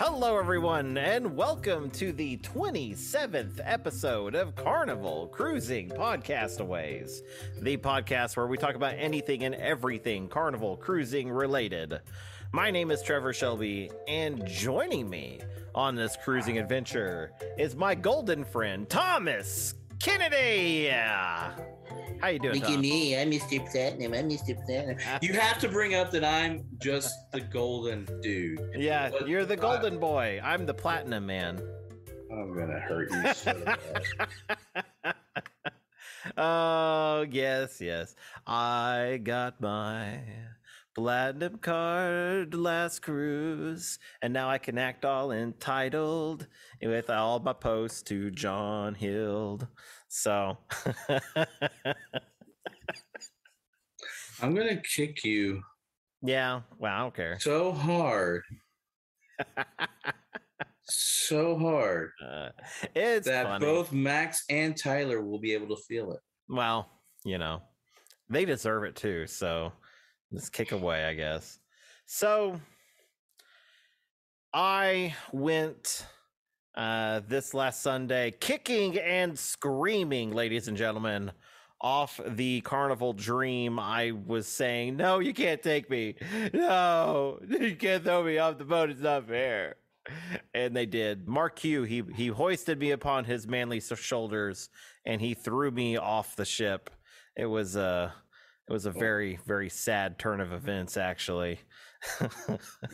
Hello, everyone, and welcome to the 27th episode of Carnival Cruising Podcastaways, the podcast where we talk about anything and everything Carnival Cruising related. My name is Trevor Shelby, and joining me on this cruising adventure is my golden friend, Thomas Kennedy. How you doing, Tom? I'm Mr. Platinum. You have to bring up that I'm just the golden dude. Yeah, but you're the golden boy. I'm the platinum man. I'm gonna hurt you so bad. Oh, yes. I got my platinum card last cruise, and now I can act all entitled with all my posts to John Hild. So I'm gonna kick you. Yeah, well, I don't care. So hard. So hard. It's that funny. Both Max and Tyler will be able to feel it. Well, you know, they deserve it too, so just kick away, I guess. So I went this last Sunday kicking and screaming, ladies and gentlemen, off the Carnival Dream. I was saying, no, you can't take me. No, you can't throw me off the boat. It's not fair. And they did. Mark Q, he hoisted me upon his manly shoulders and he threw me off the ship. It was a very, very sad turn of events, actually.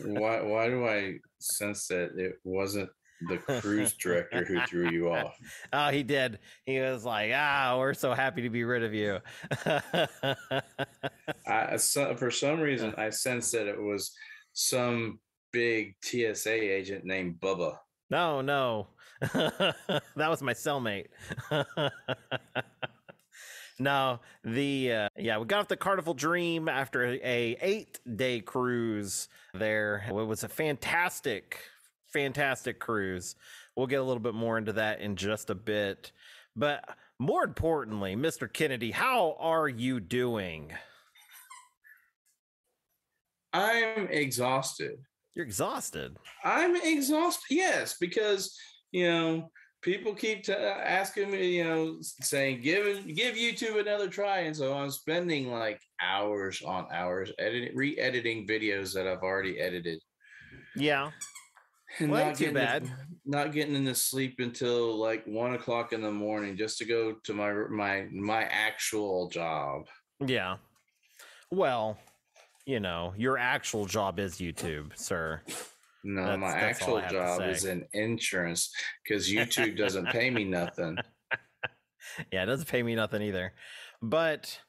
Why do I sense that it wasn't the cruise director who threw you off? Oh, he did. He was like, we're so happy to be rid of you. For some reason, I sensed that it was some big TSA agent named Bubba. No. That was my cellmate. No, we got off the Carnival Dream after a 8-day cruise there. It was a fantastic cruise. We'll get a little bit more into that in just a bit. But more importantly, Mr. Kennedy, how are you doing? I'm exhausted. You're exhausted? I'm exhausted, yes, because, people keep asking me, saying, give YouTube another try. And so I'm spending like hours on hours re-editing videos that I've already edited. Yeah. And well, not too bad. Not getting into sleep until like 1 o'clock in the morning just to go to my actual job. Yeah. Well, your actual job is YouTube, sir. No, my actual job is in insurance because YouTube doesn't pay me nothing. Yeah, it doesn't pay me nothing either. But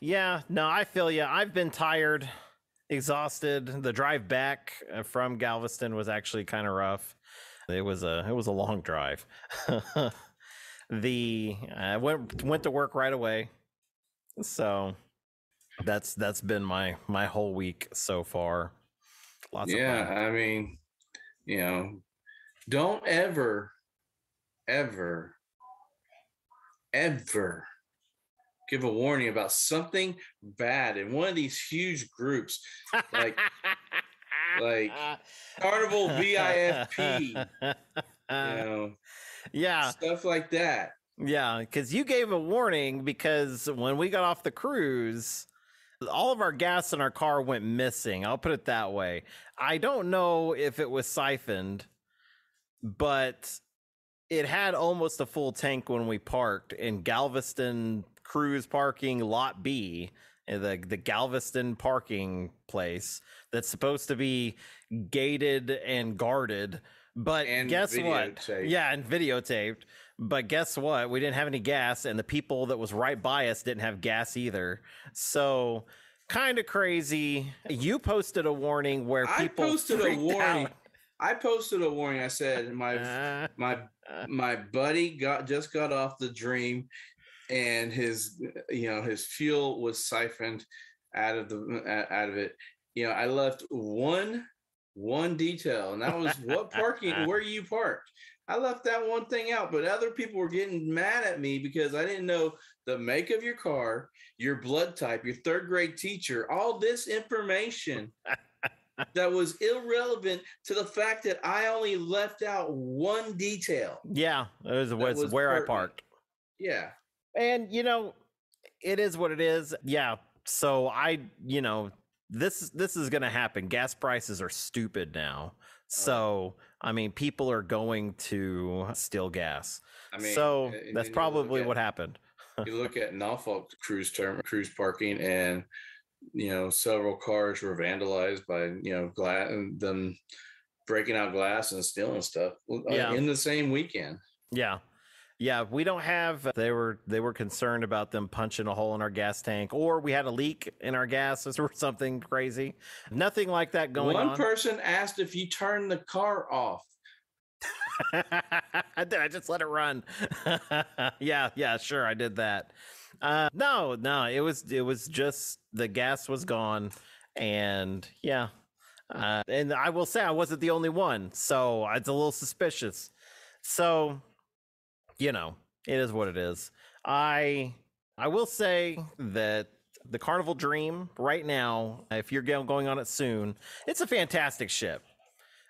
yeah, no, I feel you. I've been tired, exhausted. The drive back from Galveston was actually kind of rough. It was a long drive. I went to work right away. So that's been my whole week so far. Lots of fun. I mean, don't ever give a warning about something bad in one of these huge groups like Carnival VIFP, yeah, stuff like that. Yeah, because you gave a warning because when we got off the cruise, all of our gas in our car went missing. I'll put it that way. I don't know if it was siphoned, but it had almost a full tank when we parked in Galveston Cruise Parking Lot B, the Galveston parking place that's supposed to be gated and guarded. But guess what? Yeah, and videotaped. But guess what? We didn't have any gas, and the people that was right by us didn't have gas either. So kind of crazy. You posted a warning where people posted a warning. Out. I posted a warning. I said my buddy just got off the Dream, and his fuel was siphoned out of it. I left one detail, and that was where you parked. I left that one thing out, but other people were getting mad at me because I didn't know the make of your car, your blood type, your third grade teacher, all this information that was irrelevant to the fact that I only left out one detail. Yeah, it was where I parked. Yeah. And it is what it is. Yeah. So this is going to happen. Gas prices are stupid now. So, I mean, people are going to steal gas. I mean, so that's probably what happened. You look at Norfolk cruise parking, and several cars were vandalized by glass, and them breaking out glass and stealing stuff in the same weekend. Yeah, we don't have. They were concerned about them punching a hole in our gas tank, or we had a leak in our gas or something crazy. Nothing like that going on. One person asked if you turned the car off. I just let it run. Yeah, sure, I did that. No, it was just the gas was gone, and and I will say I wasn't the only one, so it's a little suspicious. So, it is what it is. I will say that the Carnival Dream right now, if you're going on it soon, it's a fantastic ship.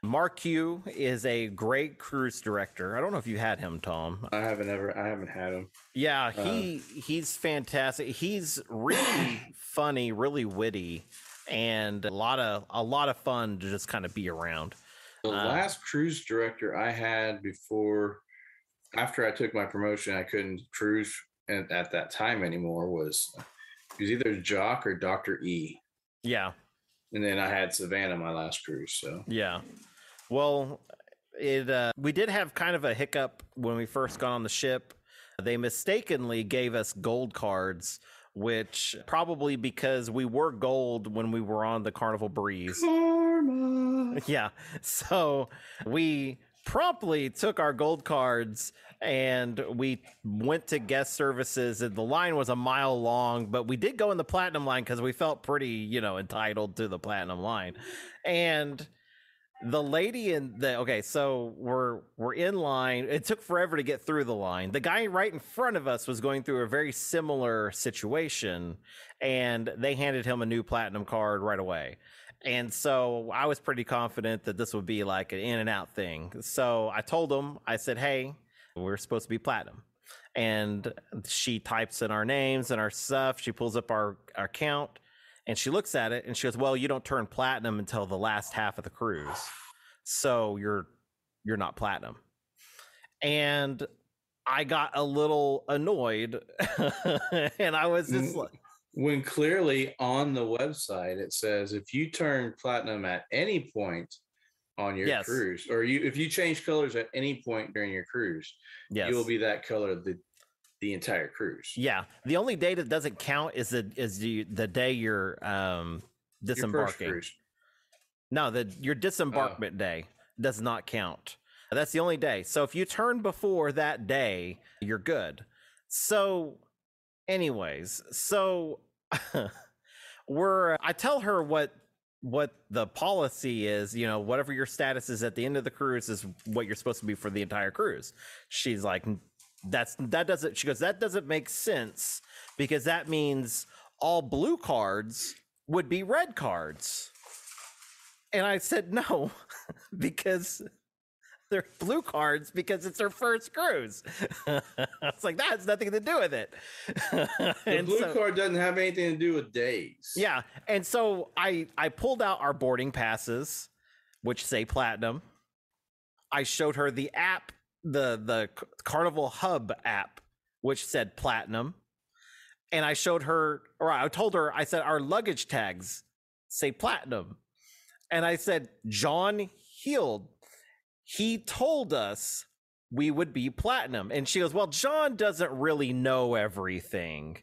Mark Q is a great cruise director. I don't know if you had him, Tom. I haven't had him. Yeah, he's fantastic. He's really funny, really witty, and a lot of fun to just kind of be around. The last cruise director I had after I took my promotion, I couldn't cruise at that time anymore. Was either Jock or Dr. E. Yeah. And then I had Savannah my last cruise. So yeah. Well, we did have kind of a hiccup when we first got on the ship. They mistakenly gave us gold cards, which probably because we were gold when we were on the Carnival Breeze. Karma. Yeah. So we promptly took our gold cards and we went to guest services, and the line was a mile long, but we did go in the platinum line because we felt pretty, entitled to the platinum line. And the lady so we're in line. It took forever to get through the line. The guy right in front of us was going through a very similar situation, and they handed him a new platinum card right away. And so I was pretty confident that this would be like an in and out thing. So I told him, I said, hey, we're supposed to be platinum. And she types in our names and our stuff. She pulls up our account, and she looks at it and she goes, well, you don't turn platinum until the last half of the cruise. So you're not platinum. And I got a little annoyed and I was just like, when clearly on the website it says if you turn platinum at any point on your cruise, or if you change colors at any point during your cruise, you will be that color the entire cruise. Yeah, the only day that doesn't count is the day you're disembarking. Your no, your disembarkment day does not count. That's the only day. So if you turn before that day, you're good. So anyways, I tell her what the policy is, whatever your status is at the end of the cruise is what you're supposed to be for the entire cruise. She's like, she goes, that doesn't make sense, because that means all blue cards would be red cards. And I said, no, because they're blue cards because it's her first cruise. I was like, that has nothing to do with it. The blue card doesn't have anything to do with days. Yeah. And so I pulled out our boarding passes, which say platinum. I showed her the app, the Carnival Hub app, which said platinum. And I told her, I said, our luggage tags say platinum. And I said, John Heald, he told us we would be platinum. And she goes, well, John doesn't really know everything.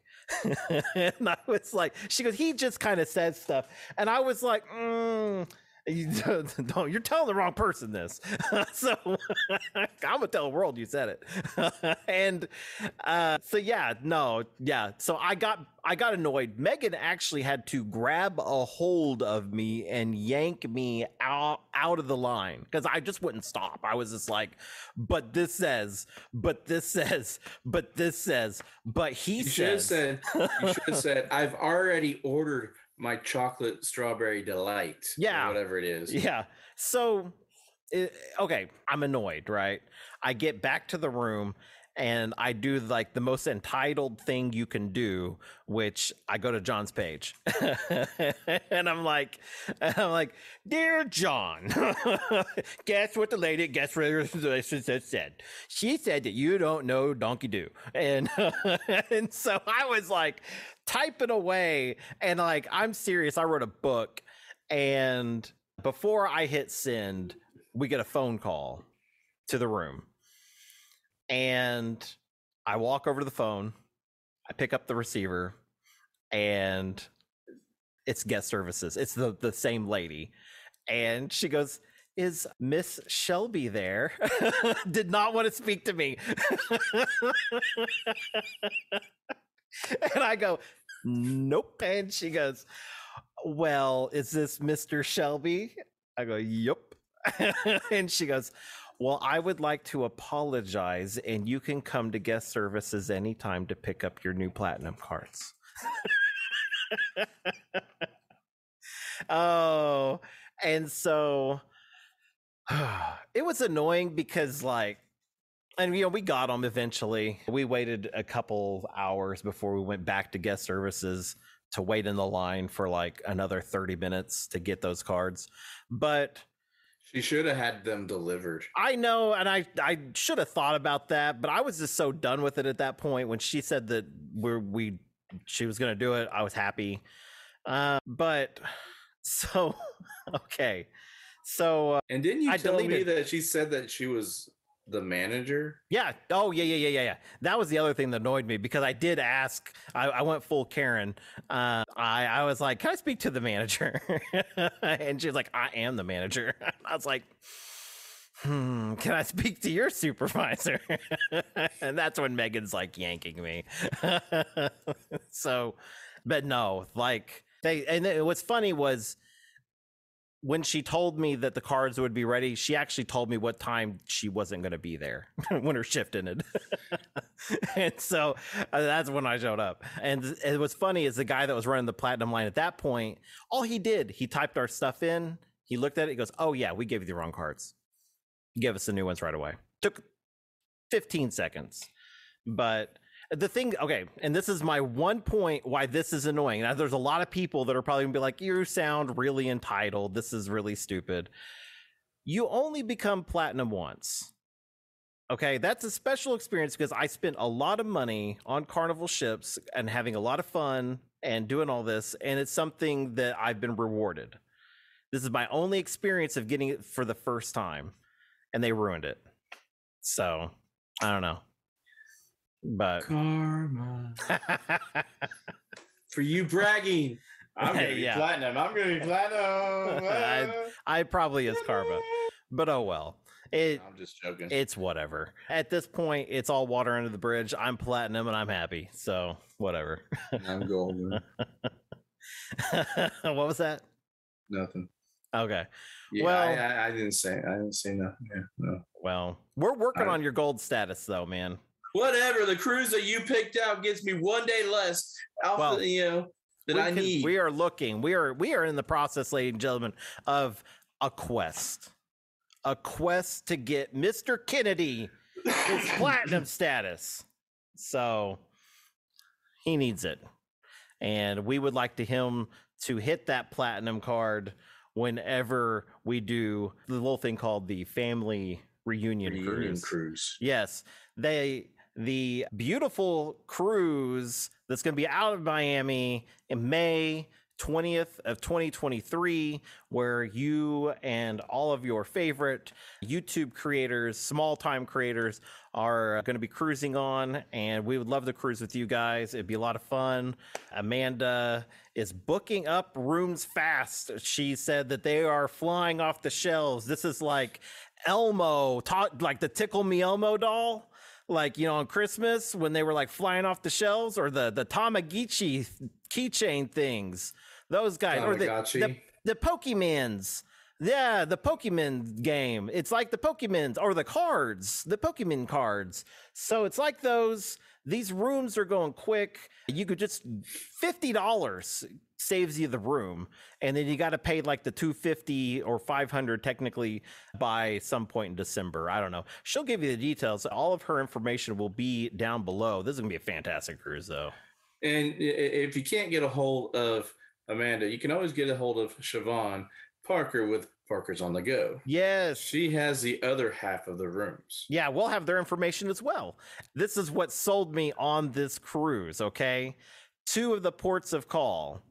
And I was like, she goes, he just kind of says stuff. And I was like, you're telling the wrong person this. So I'm gonna tell the world you said it. And so I got annoyed. Megan actually had to grab a hold of me and yank me out of the line because I just wouldn't stop. I was just like, but this says, but this says, but this says, but he says. You should have said, I've already ordered my chocolate strawberry delight. Yeah. Or whatever it is. Yeah. So, okay, I'm annoyed, right? I get back to the room and I do like the most entitled thing you can do, which I go to John's page and I'm like, dear John, guess what the lady said? She said that you don't know Donkey Doo. And, and so I was like typing away and like, I'm serious. I wrote a book, and before I hit send, we get a phone call to the room. And I walk over to the phone, I pick up the receiver, and it's guest services. It's the same lady. And she goes, is Miss Shelby there? Did not want to speak to me. And I go, nope. And she goes, well, is this Mr. Shelby? I go, yup. And she goes, well, I would like to apologize, and you can come to guest services anytime to pick up your new platinum cards. Oh, and so it was annoying because like, and we got them eventually. We waited a couple hours before we went back to guest services to wait in the line for like another 30 minutes to get those cards. But she should have had them delivered. I know, and I should have thought about that, but I was just so done with it at that point. When she said that she was going to do it, I was happy. But so okay, so and didn't you tell me that she said that she was the manager? Yeah. Oh, yeah. That was the other thing that annoyed me, because I did ask. I went full Karen. I was like, can I speak to the manager? And she was like, I am the manager. I was like, can I speak to your supervisor? And that's when Megan's like yanking me. So, but no, like what's funny was, when she told me that the cards would be ready, she actually told me what time she wasn't going to be there when her shift ended. And so that's when I showed up. And what's funny is the guy that was running the platinum line at that point, all he did, he typed our stuff in. He looked at it. He goes, oh, yeah, we gave you the wrong cards. He gave us the new ones right away. Took 15 seconds. But the thing, okay, and this is my one point why this is annoying. Now, there's a lot of people that are probably gonna be like, you sound really entitled. This is really stupid. You only become platinum once. Okay, that's a special experience because I spent a lot of money on Carnival ships and having a lot of fun and doing all this, and it's something that I've been rewarded. This is my only experience of getting it for the first time, and they ruined it. So, I don't know. But karma for you bragging. I'm gonna be platinum. I'm gonna be platinum. I probably is karma, but oh well. I'm just joking. It's whatever. At this point, it's all water under the bridge. I'm platinum and I'm happy. So whatever. I'm golden. What was that? Nothing. Okay. Yeah, well, I didn't say nothing. Yeah, no. Well, we're working on your gold status though, man. Whatever, the cruise that you picked out gets me one day less than I need. We are looking. We are in the process, ladies and gentlemen, of a quest to get Mr. Kennedy his platinum status. So he needs it, and we would like him to hit that platinum card whenever we do the little thing called the family reunion cruise. Yes, the beautiful cruise that's going to be out of Miami in May 20th of 2023, where you and all of your favorite YouTube creators, small time creators, are going to be cruising on, and we would love to cruise with you guys. It'd be a lot of fun. Amanda is booking up rooms fast. She said that they are flying off the shelves. This is like Elmo, like the Tickle Me Elmo doll. Like, on Christmas when they were like flying off the shelves, or the Tamagotchi keychain things, those guys, or the Pokemons. Yeah, the Pokemon game. It's like the Pokemons or the Pokemon cards. So it's like those. these rooms are going quick. You could just $50 saves you the room, and then you got to pay like the $250 or $500 technically by some point in December. I don't know. She'll give you the details. All of her information will be down below. This is gonna be a fantastic cruise, though. And if you can't get a hold of Amanda, you can always get a hold of Siobhan Parker with Parker's on the Go. Yes. She has the other half of the rooms. Yeah, we'll have their information as well. This is what sold me on this cruise, okay? 2 of the ports of call.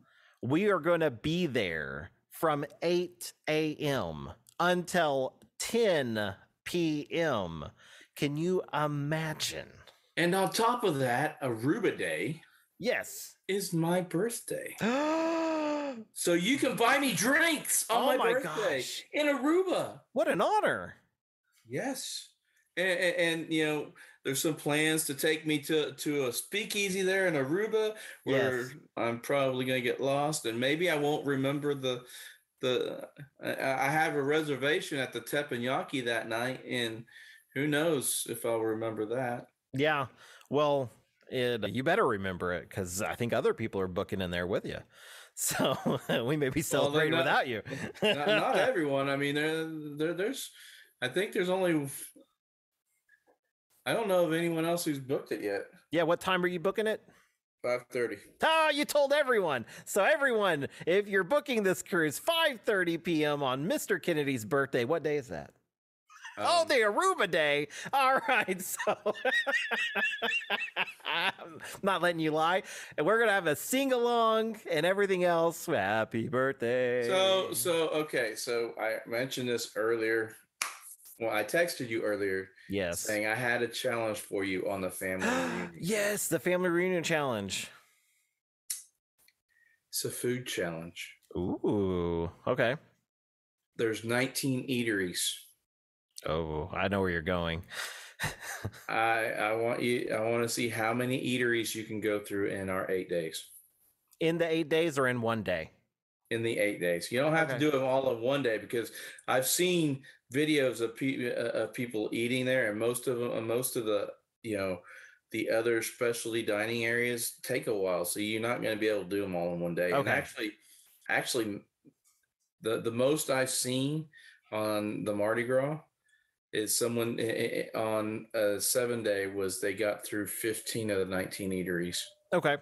We are going to be there from 8 a.m. until 10 p.m. Can you imagine? And on top of that, Aruba Day. Yes. Is my birthday. So you can buy me drinks on my birthday in Aruba. What an honor. Yes. And you know, there's some plans to take me to a speakeasy there in Aruba where I'm probably going to get lost, and maybe I won't remember I have a reservation at the teppanyaki that night, and who knows if I'll remember that. Yeah. Well, you better remember it, because I think other people are booking in there with you. So we may be celebrating without you. not everyone. I mean, there's I think there's only, I don't know of anyone else who's booked it yet. Yeah, what time are you booking it? 5:30. Oh, you told everyone. So everyone, if you're booking this cruise, 5:30 p.m. on Mr. Kennedy's birthday. What day is that? The Aruba Day. All right, so I'm not letting you lie. And we're gonna have a sing-along and everything else. Happy birthday. So okay, so I mentioned this earlier. Well, I texted you earlier. Yes. Saying I had a challenge for you on the family reunion. Yes, the family reunion challenge. It's a food challenge. Ooh, okay. There's 19 eateries. Oh, I know where you're going. I want to see how many eateries you can go through in our 8 days. In the 8 days or in one day? In the 8 days. You don't have to do them all in one day, because I've seen videos of people eating there, and most of the, you know, the other specialty dining areas take a while, so you're not going to be able to do them all in one day. Okay. And actually, the most I've seen on the Mardi Gras is someone on a 7-day was they got through 15 of the 19 eateries. Okay.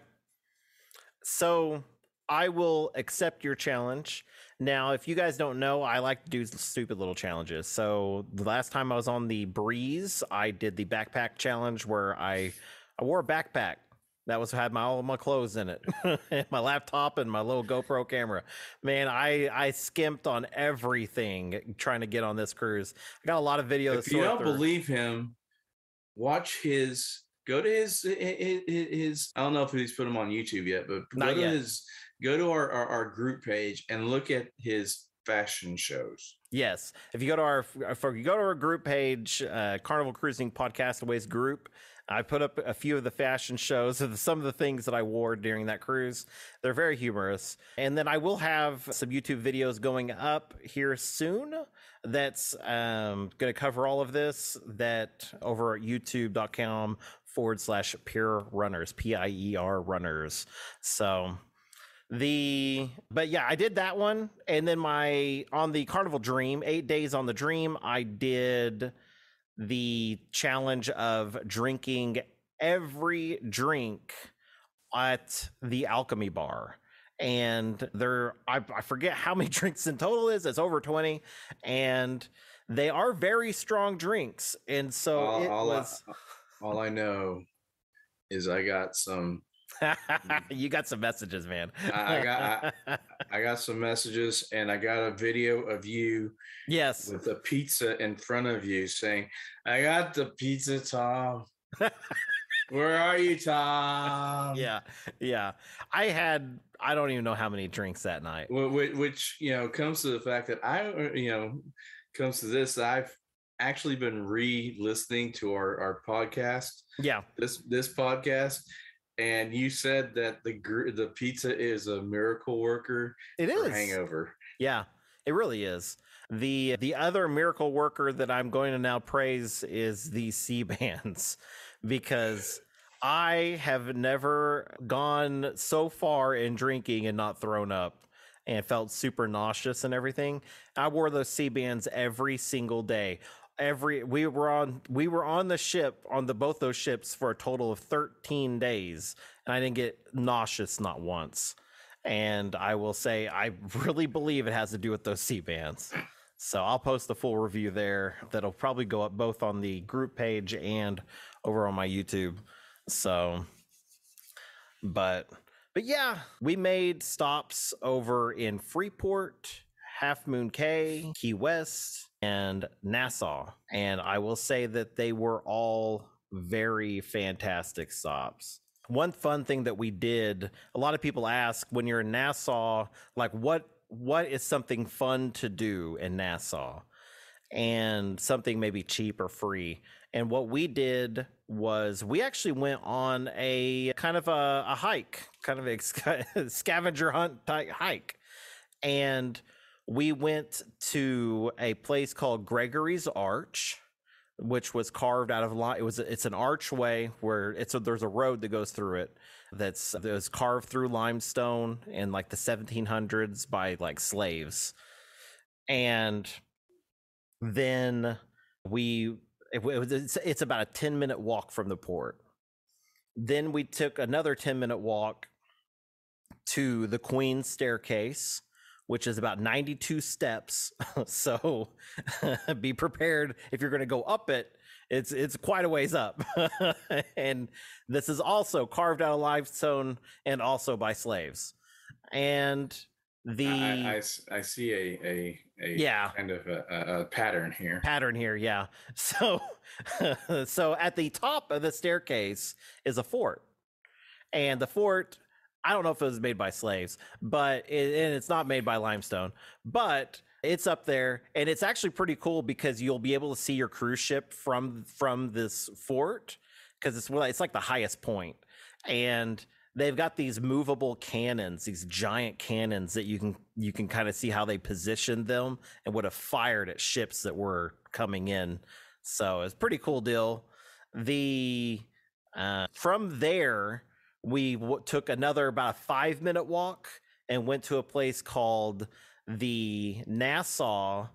So I will accept your challenge. Now, if you guys don't know, I like to do stupid little challenges. So the last time I was on the Breeze, I did the backpack challenge where I wore a backpack that had all of my clothes in it, and my laptop and my little GoPro camera. Man, I skimped on everything trying to get on this cruise. I got a lot of videos. If you don't believe him, watch go to his. I don't know if he's put them on YouTube yet, but go to our group page and look at his fashion shows. Yes, if you go to our group page, Carnival Cruising Podcastaways group, I put up a few of the fashion shows of some of the things that I wore during that cruise. They're very humorous. And then I will have some YouTube videos going up here soon that's going to cover all of this, that over at youtube.com/Pure Runners, PIER Runners. So but yeah, I did that one. And then on the Carnival Dream, 8 days on the Dream, I did the challenge of drinking every drink at the Alchemy Bar. And I forget how many drinks in total is. It's over 20. And they are very strong drinks. And so all I know is I got some. You got some messages, man. I got some messages, and I got a video of you, yes, with a pizza in front of you saying, "I got the pizza, Tom. Where are you, Tom?" Yeah. I don't even know how many drinks that night. Which comes to the fact that comes to this. I've actually been re-listening to our podcast. Yeah, this podcast. And you said that the pizza is a miracle worker. It is. For hangover. Yeah, it really is. The other miracle worker that I'm going to now praise is the C-bands, because I have never gone so far in drinking and not thrown up and felt super nauseous and everything. I wore those C-bands every single day. We were on the ship on both those ships for a total of 13 days, and I didn't get nauseous not once. And I will say I really believe it has to do with those C-bands. So I'll post the full review there. That'll probably go up both on the group page and over on my YouTube. So, but yeah, we made stops over in Freeport, Half Moon Cay, Key West, and Nassau. And I will say that they were all very fantastic stops. One fun thing that we did, a lot of people ask when you're in Nassau, like what is something fun to do in Nassau? And something maybe cheap or free. And what we did was we actually went on a kind of a hike, kind of a scavenger hunt type hike. And we went to a place called Gregory's Arch, which was carved out of it's an archway where there's a road that goes through it that was carved through limestone in like the 1700s by like slaves. And then it's about a 10-minute walk from the port. Then we took another 10-minute walk to the Queen's Staircase, which is about 92 steps. So be prepared if you're going to go up it. It's quite a ways up. And this is also carved out of limestone and also by slaves. And I see a kind of a pattern here. Yeah. So so at the top of the staircase is a fort, and the fort, I don't know if it was made by slaves, but and it's not made by limestone, but it's up there, and it's actually pretty cool because you'll be able to see your cruise ship from this fort because it's like the highest point. And they've got these movable cannons, these giant cannons that you can kind of see how they positioned them and would have fired at ships that were coming in. So it's a pretty cool deal. From there, we took another about a 5-minute walk and went to a place called the Nassau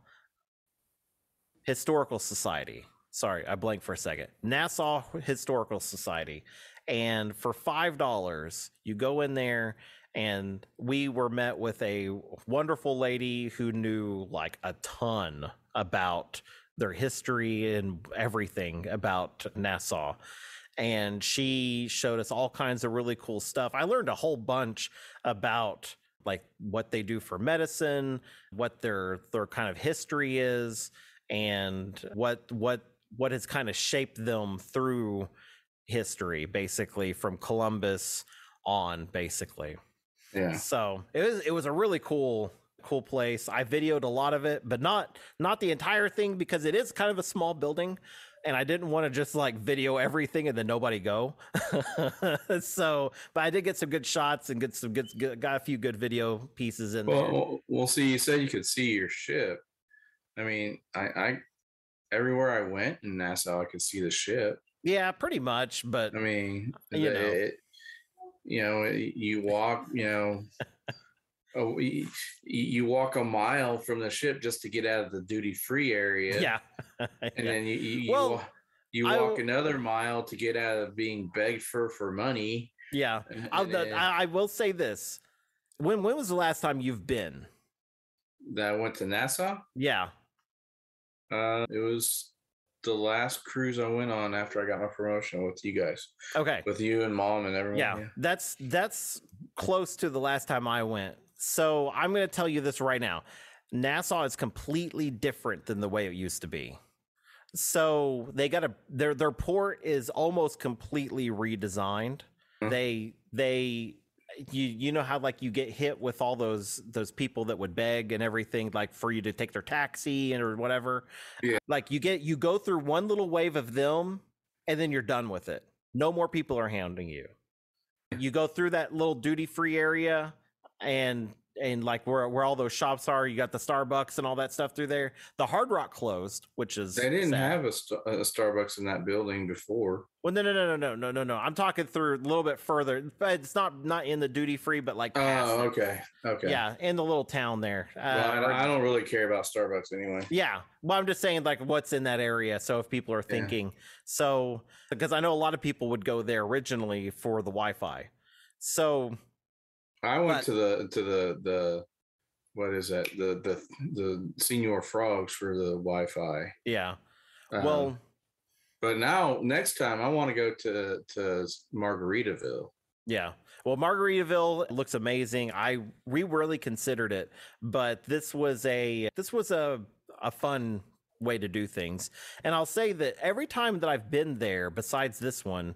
Historical Society. Sorry, I blanked for a second. Nassau Historical Society. And for $5, you go in there, and we were met with a wonderful lady who knew like a ton about their history and everything about Nassau. And she showed us all kinds of really cool stuff. I learned a whole bunch about like what they do for medicine, what their kind of history is, and what has kind of shaped them through history, basically from Columbus on, basically. Yeah. So it was a really cool place. I videoed a lot of it, but not the entire thing because it is kind of a small building, and I didn't want to just like video everything and then nobody go. So, but I did get some good shots and got a few good video pieces in there. Well, see, you said you could see your ship. I mean, I everywhere I went in Nassau, I could see the ship. Yeah, pretty much. But I mean, you walk, you walk a mile from the ship just to get out of the duty-free area. Yeah. And then you walk another mile to get out of being begged for money. Yeah. I will say this. When was the last time you've been? That I went to Nassau? Yeah. It was the last cruise I went on after I got my promotion with you guys. Okay. With you and Mom and everyone. Yeah. That's close to the last time I went. So I'm going to tell you this right now. Nassau is completely different than the way it used to be. So they got their port is almost completely redesigned. Mm-hmm. You know how like you get hit with all those people that would beg and everything, like for you to take their taxi or whatever. Yeah. Like you go through one little wave of them and then you're done with it. No more people are hounding you. You go through that little duty free area and and like where all those shops are, you got the Starbucks and all that stuff through there. The Hard Rock closed, which is They didn't sad. have a Starbucks in that building before. Well, no. I'm talking through a little bit further, but it's not in the duty free, but like past Oh, it. okay. Yeah, in the little town there. Well, I don't really care about Starbucks anyway. Yeah, well, I'm just saying like what's in that area. So if people are thinking, so because I know a lot of people would go there originally for the Wi-Fi. So I went to the what is that, the Senior Frogs for the Wi-Fi. Yeah, well, but now next time I want to go to Margaritaville. Yeah. Well, Margaritaville looks amazing. We really considered it, but this was a fun way to do things. And I'll say that every time that I've been there, besides this one,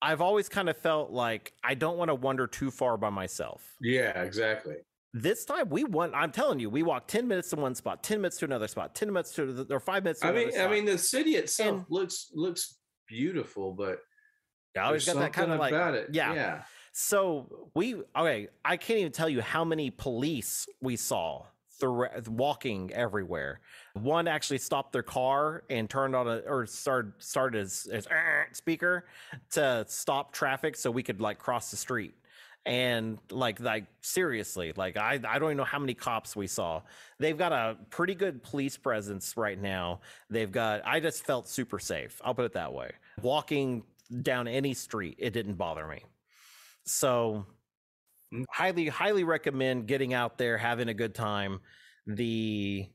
I've always kind of felt like I don't want to wander too far by myself. Yeah, exactly. This time I'm telling you, we walked 10 minutes to one spot, 10 minutes to another spot, 10 minutes to or 5 minutes to another spot. I mean, the city itself looks beautiful, but I always got that kind of like about it. Yeah. So I can't even tell you how many police we saw walking everywhere. One actually stopped their car and turned on started his speaker to stop traffic so we could like cross the street. And like seriously, like I don't even know how many cops we saw. They've got a pretty good police presence right now. I just felt super safe. I'll put it that way. Walking down any street, it didn't bother me. So highly recommend getting out there, having a good time. Nothing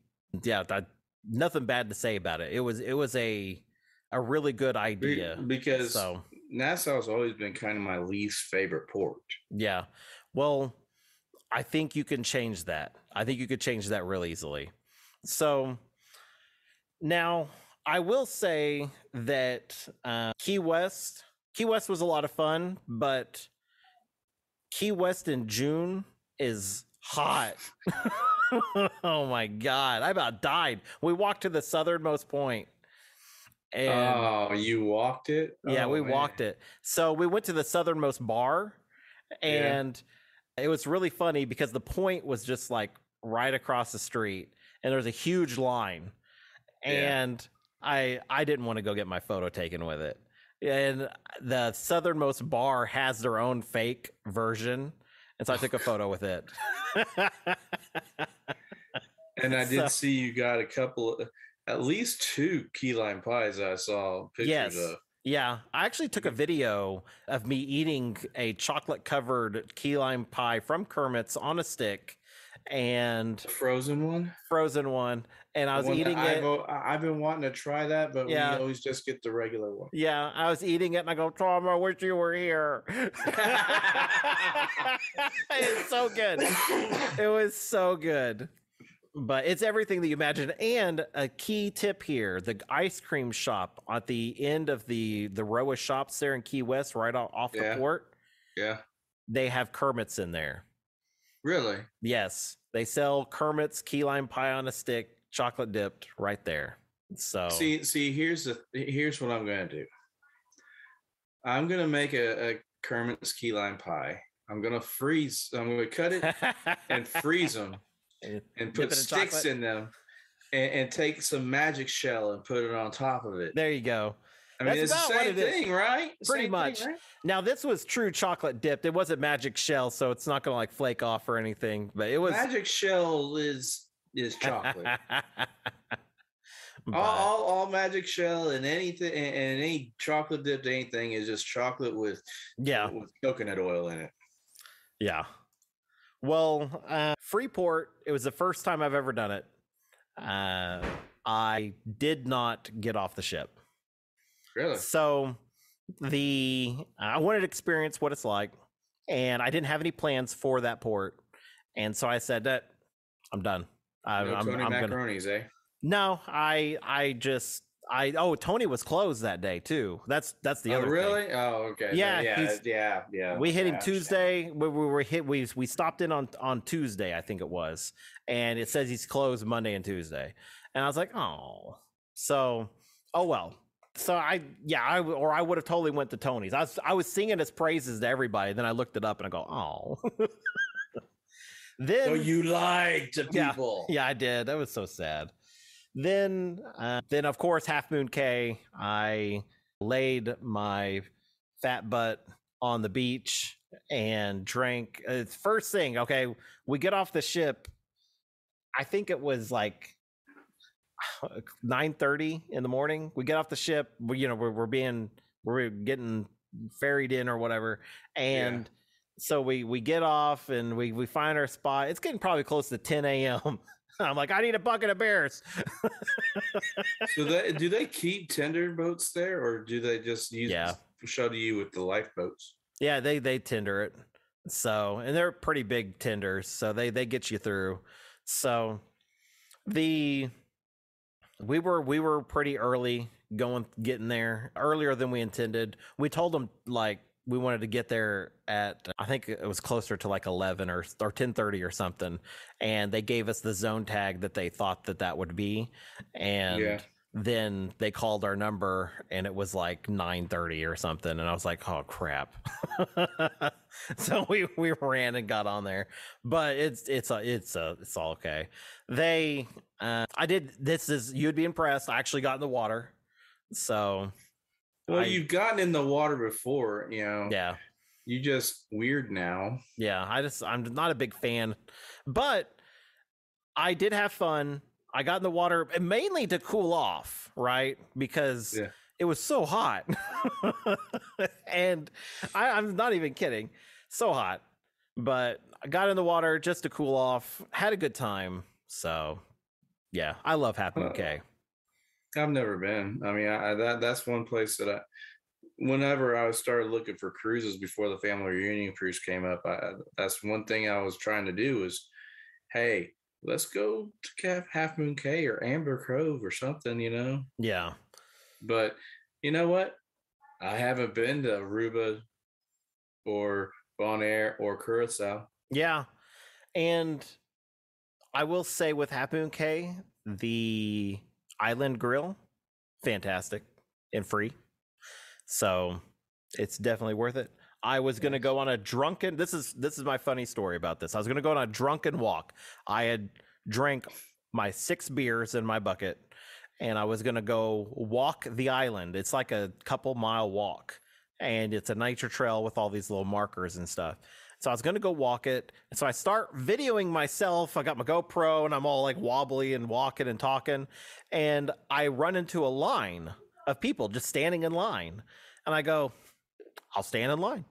bad to say about it. It was a really good idea because Nassau's always been kind of my least favorite port. Yeah. Well, I think you can change that. I think you could change that real easily. So now I will say that Key West was a lot of fun, but Key West in June is hot. Oh my God. I about died. We walked to the southernmost point. And you walked it? Yeah, we walked it. So we went to the southernmost bar, and it was really funny because the point was just like right across the street, and there was a huge line. And I didn't want to go get my photo taken with it. And the southernmost bar has their own fake version, and so I took a photo with it. And I did see you got at least 2 key lime pies I saw pictures of. Yeah, I actually took a video of me eating a chocolate covered key lime pie from Kermit's on a stick, and frozen one, and I was eating it. I've been wanting to try that, but we always just get the regular one. Yeah, I was eating it, and I go, Tom, I wish you were here. It's so good. It was so good. But it's everything that you imagine. And a key tip here, the ice cream shop at the end of the row of shops there in Key West, right off the port. Yeah. They have Kermit's in there. Really? Yes. They sell Kermit's key lime pie on a stick, chocolate dipped right there. So see, here's what I'm going to do. I'm going to make a Kermit's key lime pie. I'm going to cut it and freeze them. And put sticks in them and take some magic shell and put it on top of it. There you go. I mean, it's the same thing, right? Pretty much. Right? Now, this was true chocolate dipped. It wasn't magic shell, so it's not going to like flake off or anything. But it was magic shell is chocolate. all magic shell and anything and any chocolate dipped anything is just chocolate with coconut oil in it. Yeah. Well, Freeport, it was the first time I've ever done it. I did not get off the ship. Really? So I wanted to experience what it's like, and I didn't have any plans for that port. And so I said that I'm done. I'm macaronis, eh? No, Tony was closed that day too. That's the other really thing. Oh, okay. Yeah. We hit him Tuesday. We stopped in on Tuesday, I think it was, and it says he's closed Monday and Tuesday. And I was like, oh well. So I would have totally went to Tony's. I was singing his praises to everybody. Then I looked it up and I go, oh. Then So you lied to yeah, people. yeah, I did. That was so sad. Then of course, Half Moon Cay. I laid my fat butt on the beach and drank. First thing, okay, we get off the ship. I think it was like 9:30 in the morning. We get off the ship. We're getting ferried in or whatever, and so we get off and we find our spot. It's getting probably close to 10 a.m. I'm like, I need a bucket of beers. So do they keep tender boats there, or do they just shuttle you with the lifeboats? Yeah, they tender it. So, and they're pretty big tenders, so they get you through. So we were pretty early getting there, earlier than we intended. We told them like we wanted to get there at, I think it was closer to like 11 or 10:30 or something, and they gave us the zone tag that they thought that would be, and then they called our number and it was like 9:30 or something, and I was like, oh crap. So we ran and got on there, but it's all okay. You'd be impressed, I actually got in the water. So well, you've gotten in the water before, yeah, you just weird now. yeah, I'm not a big fan, but I did have fun. I got in the water mainly to cool off, right? Because it was so hot. And I'm not even kidding. So hot. But I got in the water just to cool off. Had a good time. So, yeah, I love Half Moon Cay. I've never been. I mean, that's one place that whenever I started looking for cruises before the family reunion cruise came up, that's one thing I was trying to do is, hey, let's go to Half Moon Cay or Amber Cove or something, Yeah. But you know what? I haven't been to Aruba or Bonaire or Curacao. Yeah. And I will say with Half Moon Cay, the Island Grill, fantastic and free. So it's definitely worth it. I was going to go on a drunken, this is my funny story about this. I was going to go on a drunken walk. I had drank my 6 beers in my bucket, and I was going to go walk the island. It's like a couple mile walk, and it's a nature trail with all these little markers and stuff. So I was going to go walk it. And so I start videoing myself. I got my GoPro and I'm all like wobbly and walking and talking. And I run into a line of people just standing in line. And I go, I'll stand in line.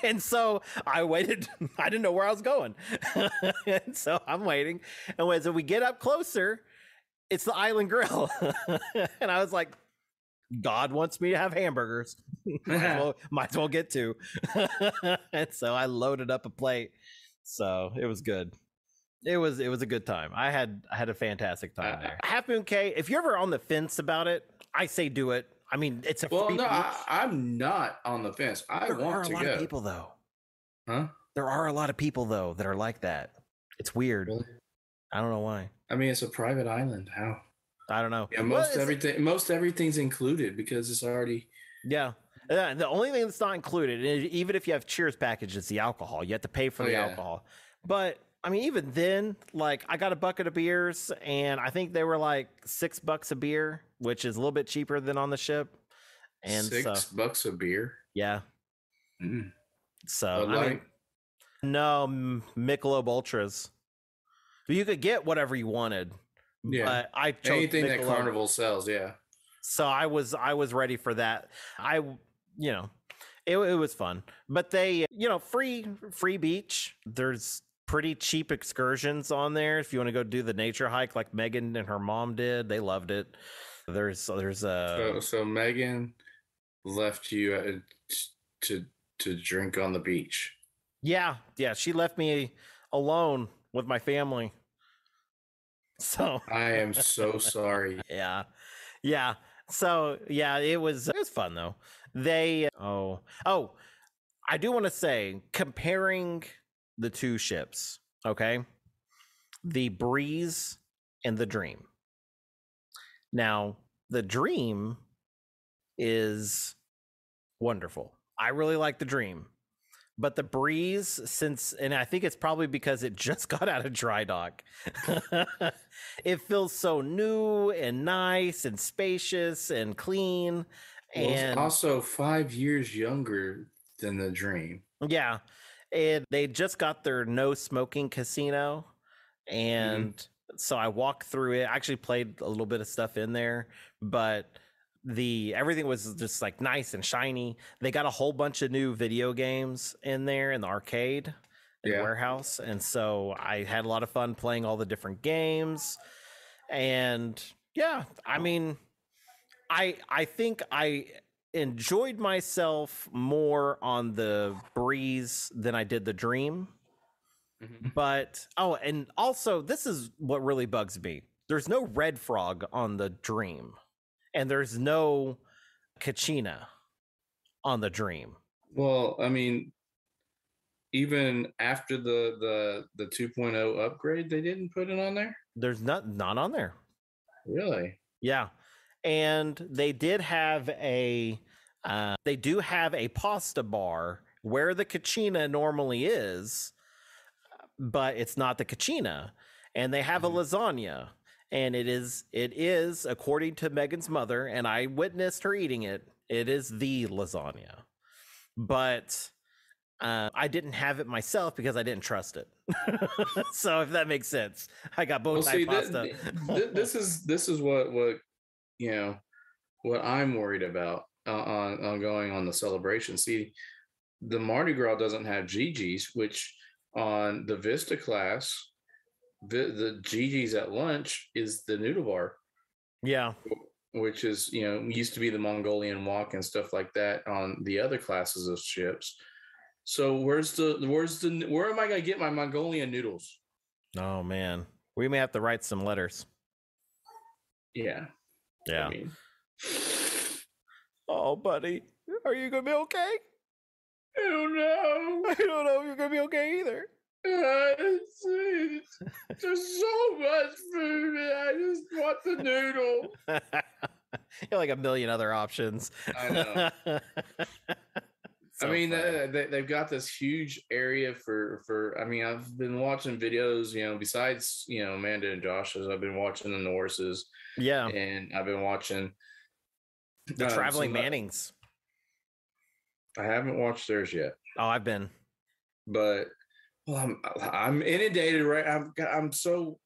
And so I waited. I didn't know where I was going. And so I'm waiting. And as we get up closer, it's the Island Grill. And I was like, God wants me to have hamburgers. might as well get 2. And so I loaded up a plate. So it was good. It was a good time. I had a fantastic time there. Half Moon Cay, if you're ever on the fence about it, I say do it. I mean, it's a free beach. I'm not on the fence. I want to go. There are a lot of people though. Huh? There are a lot of people though that are like that. It's weird. Really? I don't know why. I mean, it's a private island. How? I don't know. Yeah, most everything's included because it's already. Yeah. The only thing that's not included, even if you have Cheers package, is the alcohol. You have to pay for the alcohol. But I mean, even then, like I got a bucket of beers, and I think they were like $6 a beer, which is a little bit cheaper than on the ship. And $6 a beer. Yeah. Mm. So no Michelob Ultras. But you could get whatever you wanted. Yeah, but I chose anything Michelob. That Carnival sells. Yeah. So I was ready for that. It was fun, but they, free beach. There's pretty cheap excursions on there. If you want to go do the nature hike, like Megan and her mom did, they loved it. There's a, so Megan left you to drink on the beach. Yeah. She left me alone with my family. So I am so sorry. Yeah. So yeah, it was fun though. I do want to say, comparing the 2 ships, okay? The Breeze and the Dream. Now, the Dream is wonderful. I really like the Dream. But the breeze, and I think it's probably because it just got out of dry dock. It feels so new and nice and spacious and clean. Well, it's And also 5 years younger than the Dream. yeah, and they just got their no smoking casino. And so I walked through it. I actually played a little bit of stuff in there, but everything was just like nice and shiny. They got a whole bunch of new video games in there in the arcade and warehouse, and so I had a lot of fun playing all the different games. And yeah, I mean, I think I enjoyed myself more on the breeze than I did the Dream. But and also this is what really bugs me. There's no red frog on the Dream, and there's no Kachina on the Dream. Well, I mean, even after the 2.0 upgrade, they didn't put it on there. There's not on there. Really? Yeah, and they do have a pasta bar where the Kachina normally is, but it's not the Kachina. And they have a lasagna, and it is according to Megan's mother, and I witnessed her eating it. It is the lasagna, but I didn't have it myself because I didn't trust it. So if that makes sense, I got both type pasta. This is what what I'm worried about on going on the celebration. See, the Mardi Gras doesn't have Gigi's, which on the Vista class, the Gigi's at lunch is the noodle bar. Yeah. Which is, used to be the Mongolian wok and stuff like that on the other classes of ships. So where am I going to get my Mongolian noodles? Oh man, we may have to write some letters. Yeah. Yeah. Oh, buddy, are you going to be okay? I don't know. I don't know if you're going to be okay either. There's so much food, and I just want the noodle. You have like a million other options. I know. So I mean, they've got this huge area for. I mean, I've been watching videos. Besides Amanda and Josh's, I've been watching the Norris's. Yeah, and I've been watching the Traveling Mannings. I haven't watched theirs yet. Oh, I've been. But I'm inundated, right? I'm so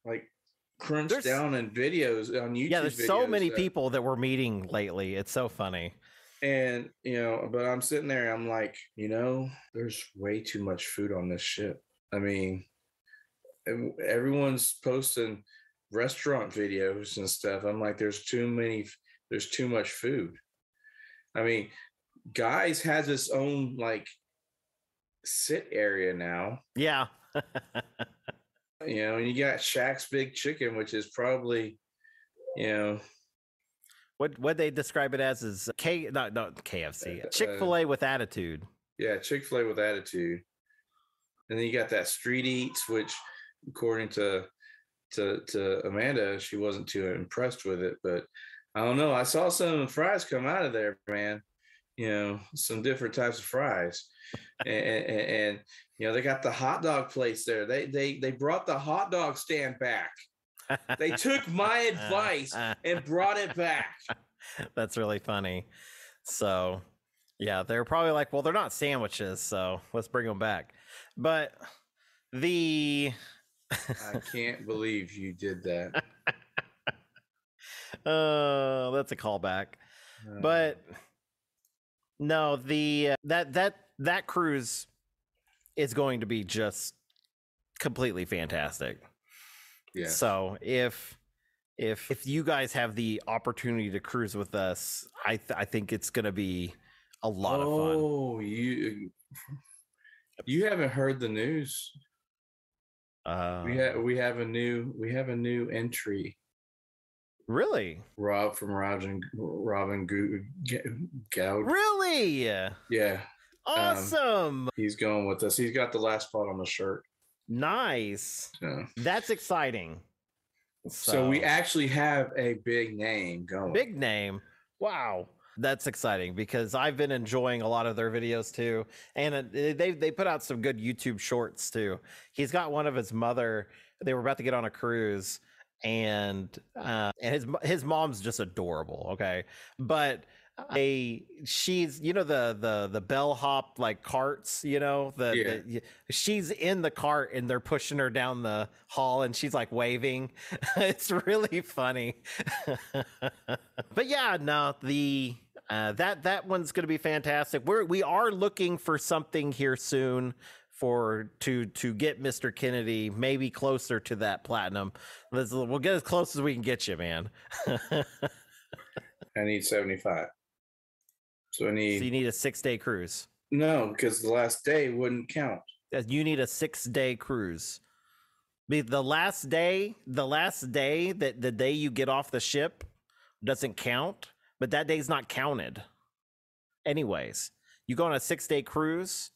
like crunched down in videos on YouTube. Yeah, there's so many people that we're meeting lately. It's so funny. And but I'm sitting there, I'm like, there's way too much food on this ship. I mean, everyone's posting restaurant videos and stuff. I'm like, there's too much food. I mean, Guys has its own like sit area now. Yeah. And you got Shaq's Big Chicken, which is probably, what they describe it as is not KFC, Chick-fil-A with attitude. Yeah, Chick-fil-A with attitude. And then you got that Street Eats, which according to Amanda, she wasn't too impressed with it, but I don't know. I saw some fries come out of there, man. Some different types of fries. and they got the hot dog place there. They brought the hot dog stand back. They took my advice and brought it back. That's really funny. So yeah, they're probably like, well, they're not sandwiches, so let's bring them back. But I can't believe you did that. That's a callback. But no, that cruise is going to be just completely fantastic. Yeah. So if you guys have the opportunity to cruise with us, I think it's going to be a lot of fun. Oh, you haven't heard the news. We have a new entry. Really? Robin Goud. Really? Yeah. Awesome. He's going with us. He's got the last spot on the shirt. Nice. Yeah. That's exciting. So we actually have a big name going. Big name. Wow. That's exciting because I've been enjoying a lot of their videos too, and they put out some good YouTube shorts too. He's got one of his mother. They were about to get on a cruise, and his mom's just adorable. Okay, but she's the bellhop like carts, she's in the cart and they're pushing her down the hall and she's like waving. It's really funny. But yeah, no, that one's gonna be fantastic. We are looking for something here soon to get Mr. Kennedy maybe closer to that platinum. We'll get as close as we can get you, man. I need 75. So you need a 6-day cruise. No, because the last day wouldn't count. You need a 6-day cruise. The last day that the day you get off the ship doesn't count, but that day's not counted. Anyways, you go on a 6-day cruise,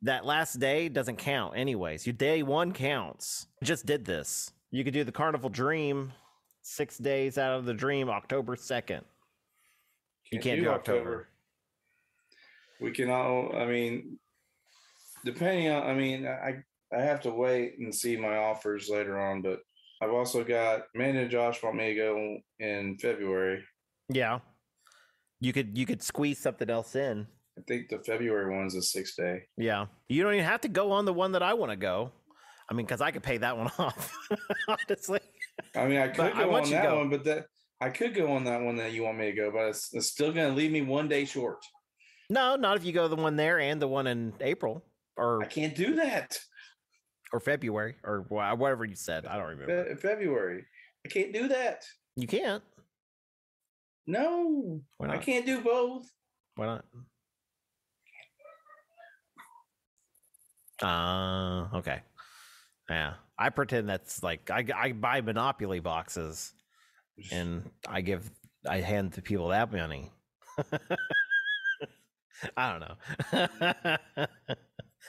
that last day doesn't count. Anyways, your day 1 counts. Just did this. You could do the Carnival Dream, 6 days out of the Dream, October 2nd. You can't do October. We can all, depending on, I have to wait and see my offers later on, but I've also got Amanda and Josh want me to go in February. Yeah. You could squeeze something else in. I think the February one's a 6-day. Yeah. You don't even have to go on the one that I want to go. Because I could pay that one off, honestly. I could go on that one, but I could go on that one that you want me to go, but it's still going to leave me 1 day short. No, not if you go the one there and the one in April. Or I can't do that. Or February, or whatever you said. I don't remember. February. I can't do that. You can't. No. Why not? I can't do both. Why not? Okay. Yeah. I pretend that's like I buy Monopoly boxes and I hand the people that money. I don't know.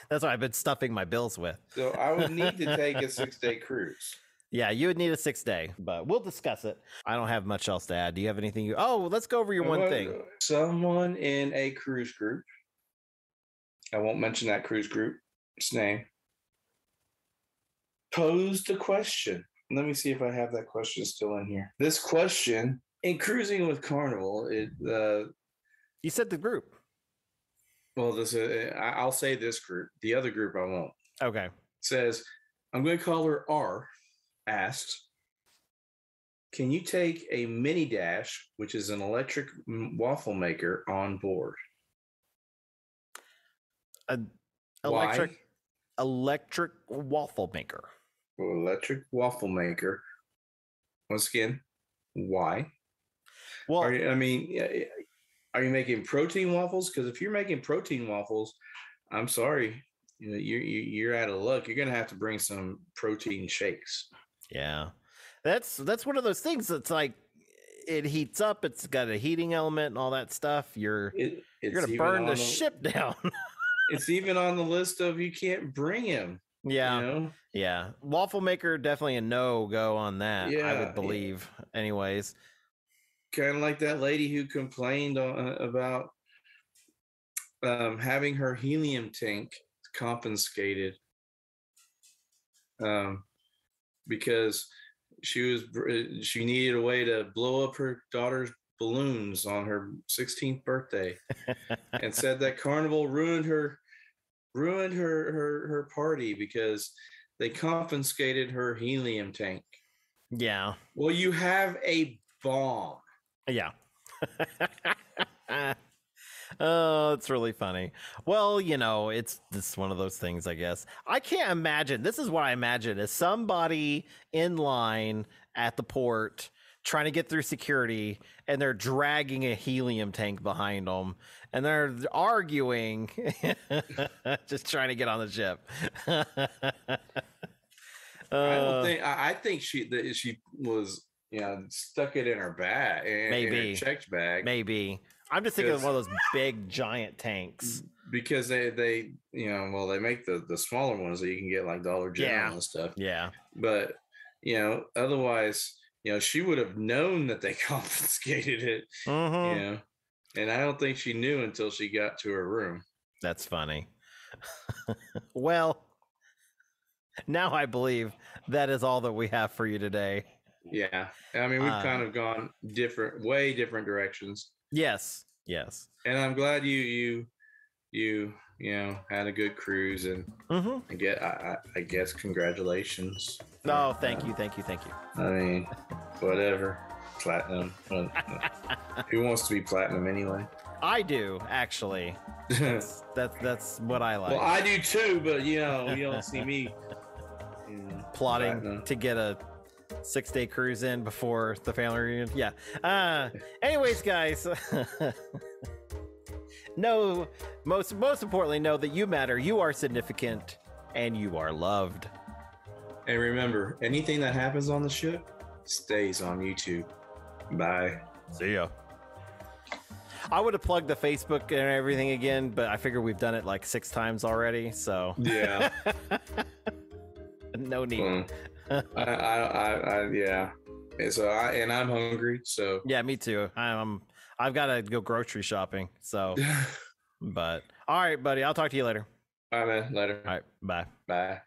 That's what I've been stuffing my bills with. So I would need to take a 6-day cruise. Yeah, you would need a 6-day, but we'll discuss it. I don't have much else to add. Do you have anything? Let's go over your one thing. Someone in a cruise group, I won't mention that cruise group's name, posed a question. Let me see if I have that question still in here. This question, in cruising with Carnival, you said the group. Well, I'll say this group. The other group I won't. Okay. Says, I'm going to call her R, asked, can you take a mini dash, which is an electric waffle maker, on board? An electric waffle maker. Electric waffle maker. Once again, why? Well, are you making protein waffles? Because if you're making protein waffles, I'm sorry, you're out of luck. You're gonna have to bring some protein shakes. Yeah, that's one of those things that's like it heats up. It's got a heating element and all that stuff. You're gonna burn the ship down. It's even on the list of you can't bring him. Yeah, yeah. Waffle maker definitely a no-go on that. Yeah, I would believe. Yeah. Anyways. Kind of like that lady who complained about having her helium tank confiscated because she needed a way to blow up her daughter's balloons on her 16th birthday, and said that Carnival ruined her party because they confiscated her helium tank. Yeah. Well, you have a bomb. Yeah. Oh, it's really funny. Well, it's one of those things, I guess. I can't imagine. This is what I imagine is somebody in line at the port trying to get through security, and they're dragging a helium tank behind them, and they're arguing, just trying to get on the ship. I think she was, stuck it in her bag, maybe in her checked bag. Maybe. I'm just thinking of one of those big giant tanks, because they make the smaller ones that you can get like Dollar General and stuff. Yeah. But otherwise, she would have known that they confiscated it. Mm-hmm. And I don't think she knew until she got to her room. That's funny. Well, now I believe that is all that we have for you today. Yeah. I mean, we've kind of gone way different directions. Yes. And I'm glad you had a good cruise, and I guess congratulations. Oh, thank you. I mean, whatever. Platinum. Who wants to be platinum anyway? I do, actually. That's what I like. Well, I do too, but you don't see me plotting platinum. to get a 6-day cruise in before the family reunion. Yeah. Anyways, guys. No, most importantly, know that you matter, you are significant, and you are loved. And remember, anything that happens on the ship stays on YouTube. Bye. See ya. I would have plugged the Facebook and everything again, but I figure we've done it like 6 times already, so yeah. No need. Yeah. And I'm hungry, so yeah, me too. I've got to go grocery shopping, so. But all right, buddy. I'll talk to you later. All right, man. Later. All right. Bye. Bye.